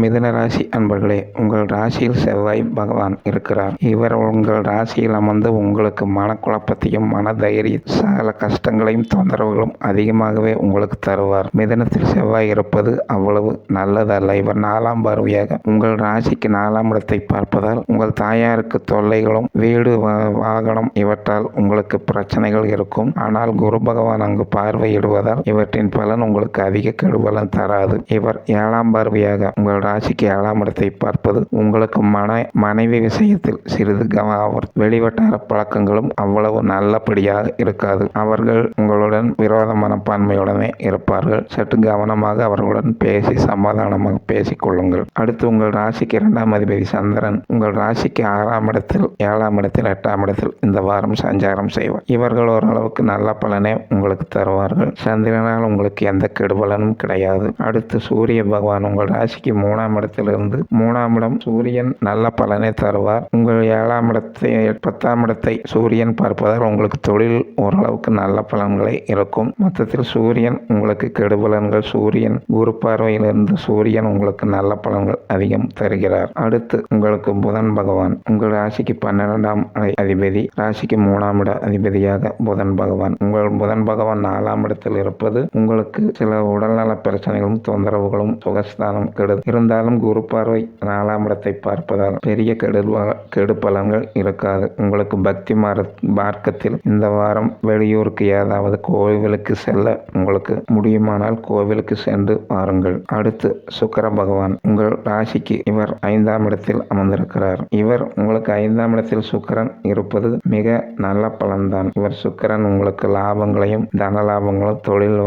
மிதுன ராசி அன்பர்களே, உங்கள் ராசியில் செவ்வாய் பகவான் இருக்கிறார். இவர் உங்கள் ராசியில் அமர்ந்து உங்களுக்கு மனக்குழப்பத்தையும் மனதைரிய சகல கஷ்டங்களையும் தொந்தரவுகளும் அதிகமாகவே உங்களுக்கு தருவார். மிதனத்தில் செவ்வாய் இருப்பது அவ்வளவு நல்லதல்ல. இவர் 4ஆம் பார்வையாக உங்கள் ராசிக்கு 4ஆம் இடத்தை பார்ப்பதால் உங்கள் தாயாருக்கு தொல்லைகளும் வீடு வாகனம் இவற்றால் உங்களுக்கு பிரச்சனைகள் இருக்கும். ஆனால் குரு பகவான் அங்கு பார்வையிடுவதால் இவற்றின் பலன் உங்களுக்கு அதிக கெடுபலன் தராது. இவர் 7ஆம் பார்வையாக உங்கள் ராசிக்கு 7ஆம் இடத்தை பார்ப்பது உங்களுக்கு மனைவி விஷயத்தில் சிறிது வெளிவட்டார பழக்கங்களும் அவ்வளவு நல்லபடியாக இருக்காது. அவர்கள் உங்களுடன் விரோத மனப்பான்மையுடனே இருப்பார்கள். சற்று கவனமாக அவர்களுடன் பேசி சமாதானமாக பேசிக் கொள்ளுங்கள். அடுத்து உங்கள் ராசிக்கு 2ஆம் அதிபதி சந்திரன் உங்கள் ராசிக்கு 6ஆம் இடத்தில் 7ஆம் இடத்தில் 8ஆம் இடத்தில் இந்த வாரம் சஞ்சாரம் செய்வார். இவர்கள் ஓரளவுக்கு நல்ல பலனே உங்களுக்கு தருவார்கள். சந்திரனால் உங்களுக்கு எந்த கெடுபலனும் கிடையாது. அடுத்து சூரிய பகவான் உங்கள் ராசிக்கு 3ஆம் இடத்திலிருந்து 3ஆம் இடம் சூரியன் நல்ல பலனை தருவார். உங்கள் 7ஆம் இடத்தை 10ஆம் இடத்தை சூரியன் பார்ப்பதால் உங்களுக்கு தொழில் ஓரளவுக்கு நல்ல பலன்களை இருக்கும். மொத்தத்தில் சூரியன் உங்களுக்கு கெடுபலன்கள். சூரியன் குரு பார்வையிலிருந்து சூரியன் உங்களுக்கு நல்ல பலன்கள் அதிகம் தருகிறார். அடுத்து உங்களுக்கு புதன் பகவான் உங்கள் ராசிக்கு 12ஆம் அதிபதி, ராசிக்கு 3ஆம் இட அதிபதியாக புதன் பகவான். உங்கள் புதன் பகவான் 4ஆம் இடத்தில் இருப்பது உங்களுக்கு சில உடல்நல பிரச்சனைகளும் தொந்தரவுகளும் சுகஸ்தானம் இருந்தாலும் குரு பார்வை 4ஆம் இடத்தை பார்ப்பதால் பெரிய கெடு பலன்கள் இருக்காது. உங்களுக்கு பக்தி மார்க்கத்தில் இந்த வாரம் வெளியூருக்கு ஏதாவது கோவிலுக்கு செல்ல உங்களுக்கு முடியுமானால் கோவிலுக்கு சென்று வாருங்கள். அடுத்து சுக்கிர பகவான் உங்கள் ராசிக்கு இவர் 5ஆம் இடத்தில் அமர்ந்திருக்கிறார். இவர் உங்களுக்கு 5ஆம் இடத்தில் சுக்கிரன் இருப்பது மிக நல்ல பலன்தான். இவர் சுக்கிரன் உங்களுக்கு லாபங்களையும் தன லாபங்களும் தொழில்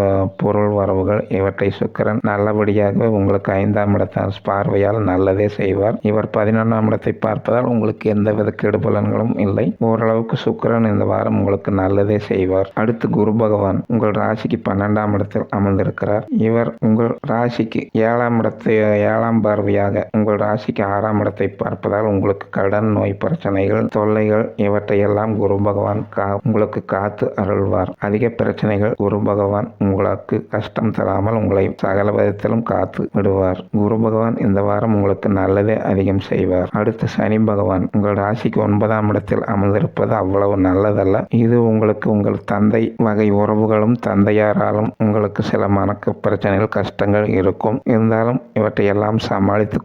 பொருள் வரவுகள் இவற்றை சுக்கிரன் நல்லபடியாகவே உங்களுக்கு 5ஆம் இடத்தால் பார்வையால் நல்லதே செய்வார். இவர் 11ஆம் இடத்தை பார்ப்பதால் உங்களுக்கு எந்தவித கெடுபலன்களும் இல்லை. ஓரளவுக்கு சுக்கிரன் இந்த வாரம் உங்களுக்கு நல்லதே செய்வார். அடுத்து குரு பகவான் உங்கள் ராசிக்கு 12ஆம் இடத்தில் அமர்ந்திருக்கிறார். இவர் உங்கள் ராசிக்கு 7ஆம் பார்வையாக உங்கள் ராசிக்கு 6ஆம் இடத்தை பார்ப்பதால் உங்களுக்கு கடன் நோய் பிரச்சனைகள் தொல்லைகள் இவற்றையெல்லாம் குரு பகவான் உங்களுக்கு காத்து அருள்வார். அதிக பிரச்சனைகள் குரு பகவான் உங்களுக்கு கஷ்டம் தராமல் உங்களை சகல விதத்திலும் காத்து விடுவார். குரு பகவான் இந்த வாரம் உங்களுக்கு நல்லதே அதிகம் செய்வார். அடுத்து சனி பகவான் உங்கள் ராசிக்கு 9ஆம் இடத்தில் அமர்ந்திருப்பது அவ்வளவு நல்லதல்ல. இது உங்களுக்கு உங்கள் தந்தை வகை உறவுகளும் தந்தையாராலும் உங்களுக்கு சில மனக்கு பிரச்சனைகள் கஷ்டங்கள் இருக்கும். இருந்தாலும் இவற்றையெல்லாம் சமாளித்து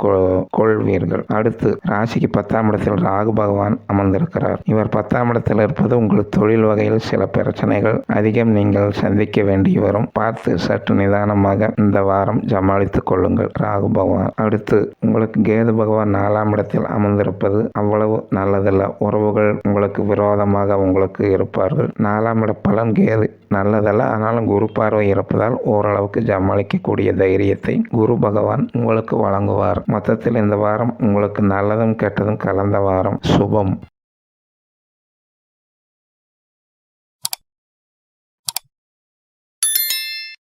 கொள்வீர்கள். அடுத்து ராசிக்கு 10ஆம் இடத்தில் ராகு பகவான் அமர்ந்திருக்கிறார். இவர் 10ஆம் இடத்தில் இருப்பது உங்களுக்கு தொழில் வகையில் சில பிரச்சனைகள் அதிகம் நீங்கள் சந்திக்க வேண்டி வரும். பார்த்து சற்று நிதானமாக இந்த வாரம் சமாளித்துக் கொள்ளுங்கள் ராகு பகவான். அடுத்து உங்களுக்கு கேது பகவான் 4ஆம் இடத்தில் அமர்ந்திருப்பது அவ்வளவு நல்லதல்ல. உறவுகள் உங்களுக்கு விரோதமாக உங்களுக்கு இருப்பார்கள். 4ஆம் இட பலன் கேது நல்லதல்ல. ஆனாலும் குரு பார்வை இருப்பதால் ஓரளவுக்கு சமாளிக்கக்கூடிய தைரியத்தை குரு பகவான் உங்களுக்கு வழங்குவார். மொத்தத்தில் இந்த வாரம் உங்களுக்கு நல்லதும் கெட்டதும் கலந்த வாரம். சுபம்.